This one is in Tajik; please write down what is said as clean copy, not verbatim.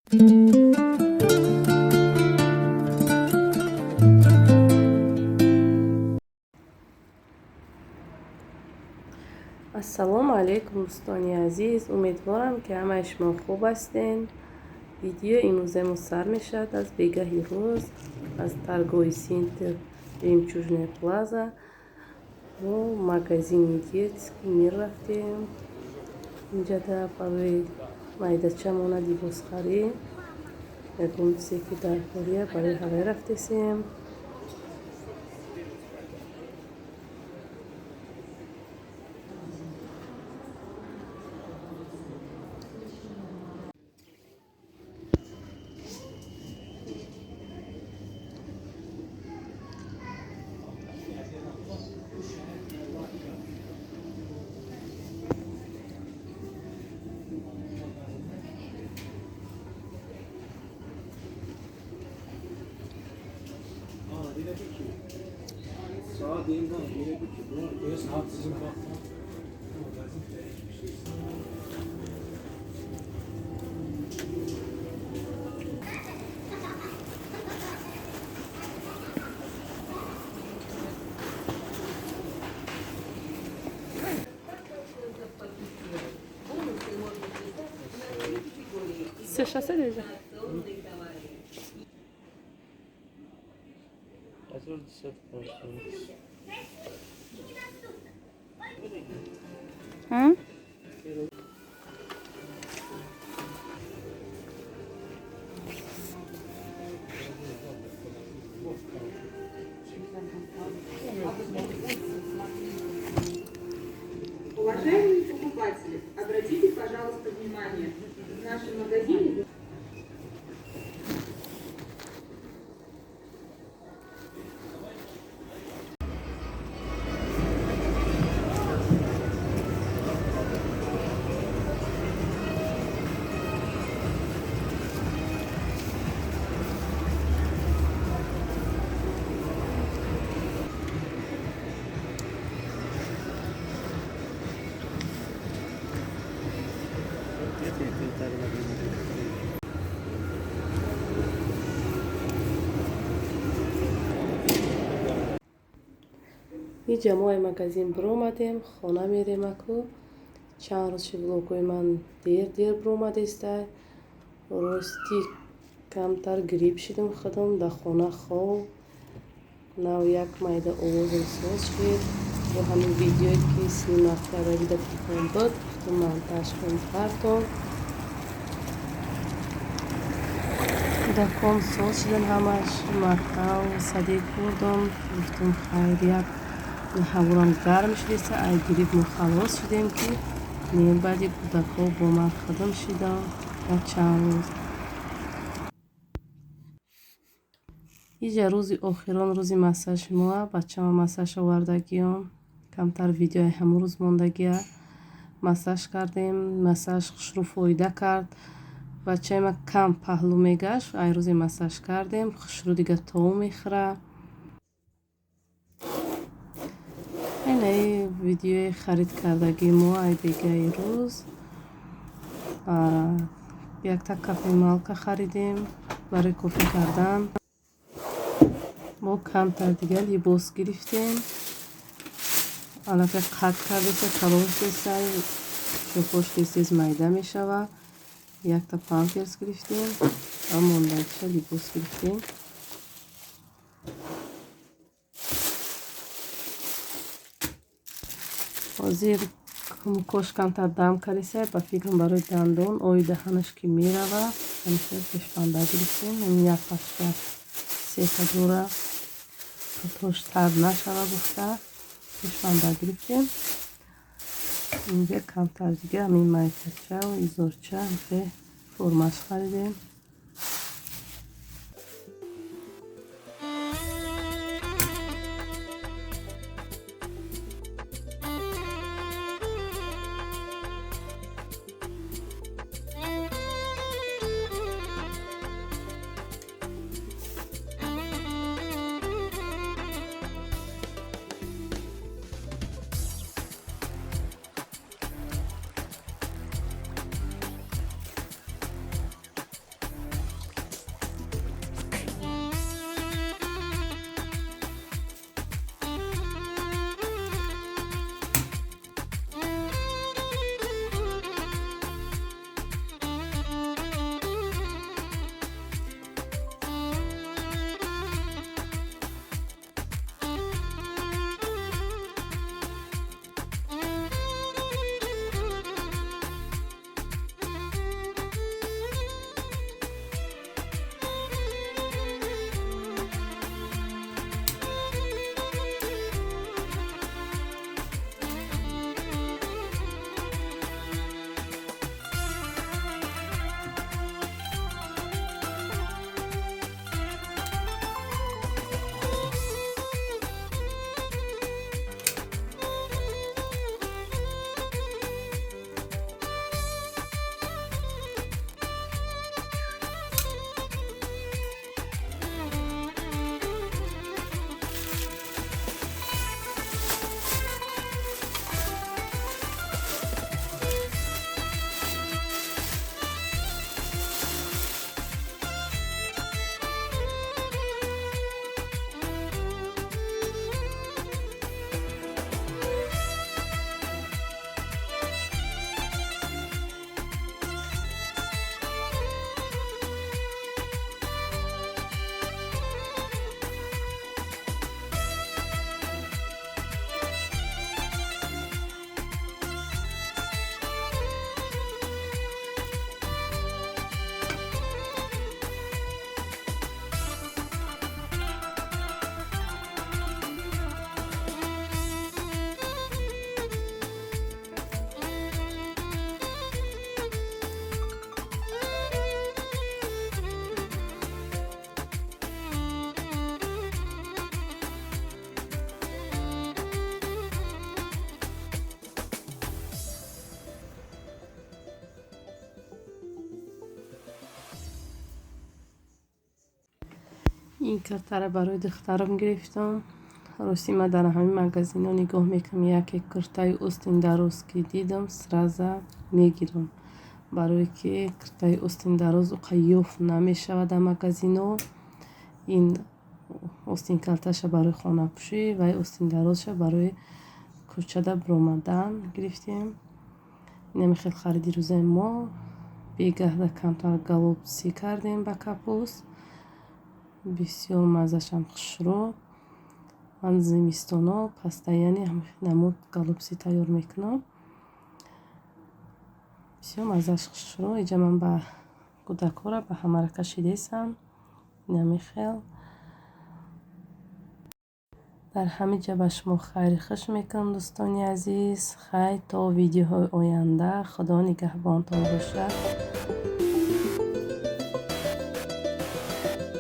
ассалому алайкум дӯстони азиз, умедворам ки ҳамаи шумо хуб ҳастед. видеои имрӯзамо сар мешавад аз бегаҳи рӯз аз торговый центр Жемчужная плаза бо магазини детский мир рафтем. инҷода барои майдачамона либосхарӣ ягон чизе ки даркория барои ҳалай рафтесем. Saat değil lan. Bu saat sizin bakma. Você já sabe já. Hã? Уважаемые покупатели, обратите, пожалуйста, внимание, в нашем магазине инҷа мо ай магазин биромадем, хона мерем аку. Чанд рӯз влогҳои ман дер биромадестай. Рости камтар гириб шидам худам, дар хона хоб. Нав як майда овозам соз шид. Бо ҳамин видеое ки снимак карда дида телефон буд, гуфтам монтаж кунам партон. Дар ком соз шидам ҳамаш. Мактаб садек бурдам, гуфтам хайр як ҳаворам гарм шудеса, ай гириб мо халос шудем ки нем баъди кӯдакҳо бо ман хадм шидам як чанд рӯз. инҷа рӯзи охирон рӯзи массажи моа. Бачама массаж овардагиам. Камтар видеои ҳамон рӯз мондагия. Массаж кардем. Массаж хушрӯ фоида кард. Бачаи ма кам паҳлӯ мегашт. Ай рӯзи массаж кардем. Хушрӯ дига тоо мехӯра. Айнаи видеои харид кардагии мо ай бегаи рӯз. Якта кофемалка харидем барои кофе кардан. мо камтар дига либос гирифтем. аллакай қат кардеса талош деса чӯпош тез майда мешавад. Якта памперс гирифтем ва мондагиша либос гирифтем. ҳозир кош камтар дам кардеса ба фикрам барои дандон ои даҳанаш ки мерава ҳамиша пешбанда гирифтем. як пачка сета дора тош тар нашава гуфта пешбанда гирифтем. инҷа камтар дига ҳамин майкача изорча формаш харидем. این куртаро барои духтарам гирифтам. рости ман дар ҳамаи магазинҳо нигоҳ мекунам, яке куртаи остин дароз ки дидам сраза мегирам, барое ки куртаи остин дароз ёфт намешавад дар магазинҳо. ин остин калташа барои хонапӯшӣ ва остин дарозша барои кӯчада буромадан гирифтем. инаме хел хариди рӯзаи мо. бегаҳда камтар галопсӣ кардем ба капус, бисёр маззашам хушро. ман зимистоно пастаяне намуд галопсӣ тайёр мекунам, бисёр маззаш хушро. инҷа ман ба кӯдакҳора ба ҳамаро кашидесам. инаме хел дар ҳама ҷа ба шумо хайри хуш мекунам дӯстони азиз. хай то видеоҳои оянда. худо нигаҳбонтон бошад.